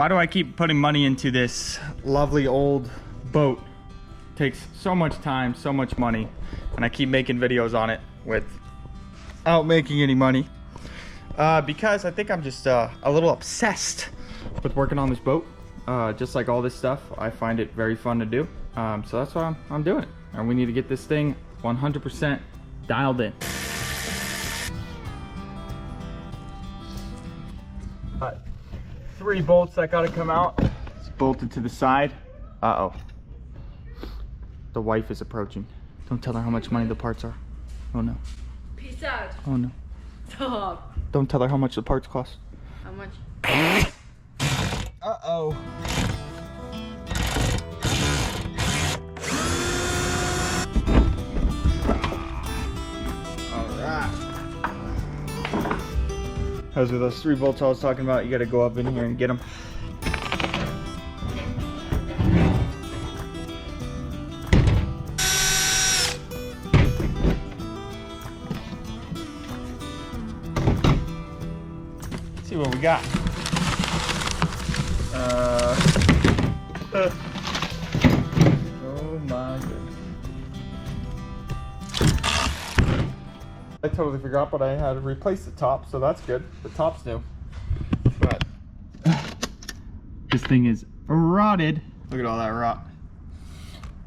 Why do I keep putting money into this lovely old boat? It takes so much time, so much money, and I keep making videos on it without making any money. Because I think I'm just a little obsessed with working on this boat. Just like all this stuff, I find it very fun to do. So that's why I'm doing it. And we need to get this thing 100% dialed in. But 3 bolts that gotta come out. It's bolted to the side. Uh-oh. The wife is approaching. Don't tell her how much money the parts are. Oh no. Peace out. Oh no. Stop. Don't tell her how much the parts cost. How much? Uh-oh. Those are those 3 bolts I was talking about. You gotta go up in here and get them. Let's see what we got. Oh my goodness. I totally forgot, but I had to replace the top, so that's good. The top's new. But this thing is rotted. Look at all that rot.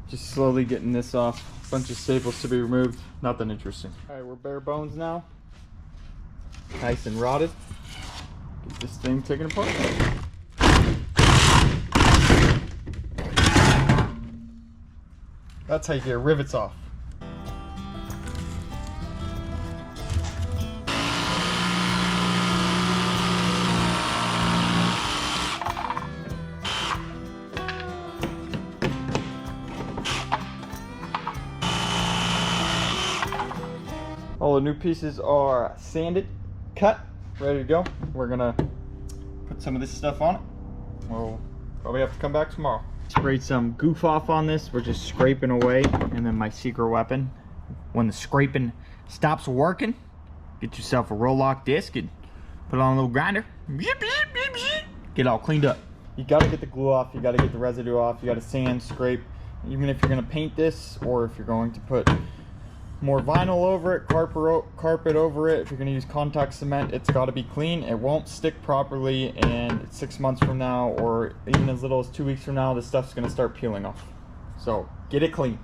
Just slowly getting this off. A bunch of staples to be removed. Nothing interesting. Alright, we're bare bones now. Nice and rotted. Get this thing taken apart. That's how you get rivets off. All the new pieces are sanded, cut, ready to go. We're gonna put some of this stuff on it. We'll probably have to come back tomorrow. Sprayed some goof off on this. We're just scraping away, and then my secret weapon. When the scraping stops working, get yourself a roll lock disc and put it on a little grinder. Get all cleaned up. You gotta get the glue off, you gotta get the residue off, you gotta sand, scrape. Even if you're gonna paint this, or if you're going to put more vinyl over it, carpet over it, if you're going to use contact cement, it's got to be clean. It won't stick properly, and 6 months from now, or even as little as 2 weeks from now, this stuff's going to start peeling off. So get it clean.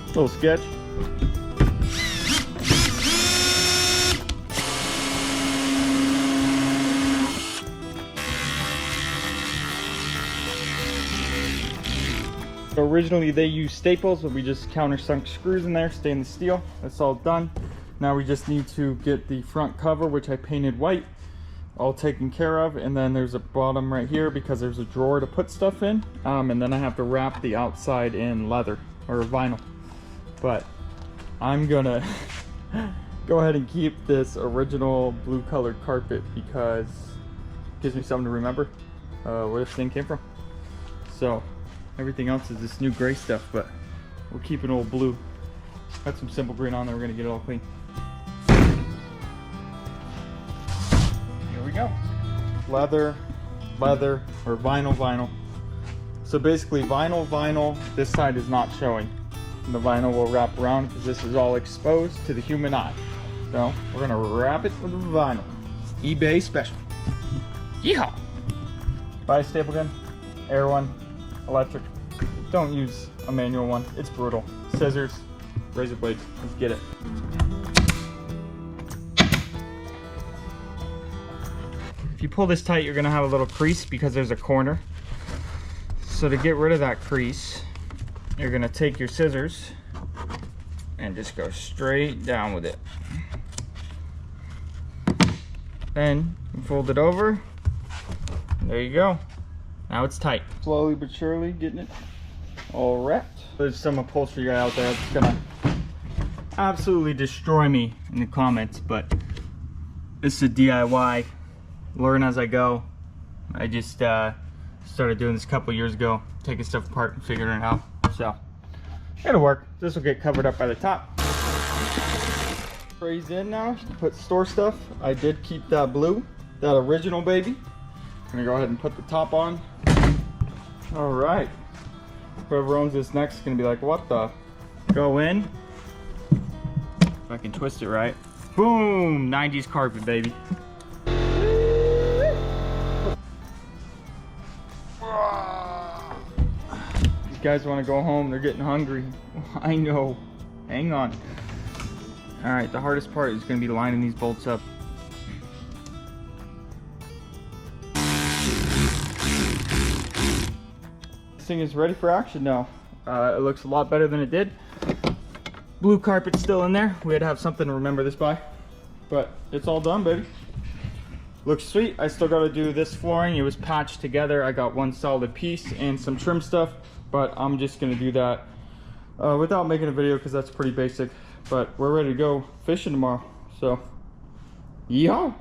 Little sketch. Originally they used staples, but we just countersunk screws in there, stainless steel. That's all done. Now we just need to get the front cover, which I painted white, all taken care of. And then there's a bottom right here because there's a drawer to put stuff in. And then I have to wrap the outside in leather or vinyl. But I'm gonna go ahead and keep this original blue colored carpet because it gives me something to remember where this thing came from. So everything else is this new gray stuff, but we're keeping old blue. Got some simple green on there. We're gonna get it all clean. Here we go. Leather, or vinyl. So basically vinyl, this side is not showing. And the vinyl will wrap around because this is all exposed to the human eye. So we're gonna wrap it with the vinyl. eBay special. Yeehaw! Buy a staple gun, air one, electric. Don't use a manual one, it's brutal. Scissors, razor blades, let's get it. If you pull this tight, you're gonna have a little crease because there's a corner. So to get rid of that crease, you're gonna take your scissors and just go straight down with it. Then you fold it over, and there you go. Now it's tight. Slowly but surely getting it all wrapped. There's some upholstery guy out there that's gonna absolutely destroy me in the comments, but this is a DIY, learn as I go. I just started doing this a couple years ago, taking stuff apart and figuring it out. So It'll work. This will get covered up by the top. Sprays in now. Put store stuff. I did keep that blue, that original baby. I'm gonna go ahead and put the top on. All right. Whoever owns this next is gonna be like, what the? Go in. If I can twist it right. Boom! 90s carpet, baby. These guys want to go home. They're getting hungry. I know. Hang on. All right, the hardest part is going to be lining these bolts up. This thing is ready for action now. It looks a lot better than it did. Blue carpet's still in there. We had to have something to remember this by. But it's all done, baby. Looks sweet. I still got to do this flooring. It was patched together. I got one solid piece and some trim stuff. But I'm just going to do that without making a video because that's pretty basic. But we're ready to go fishing tomorrow. So, yeehaw!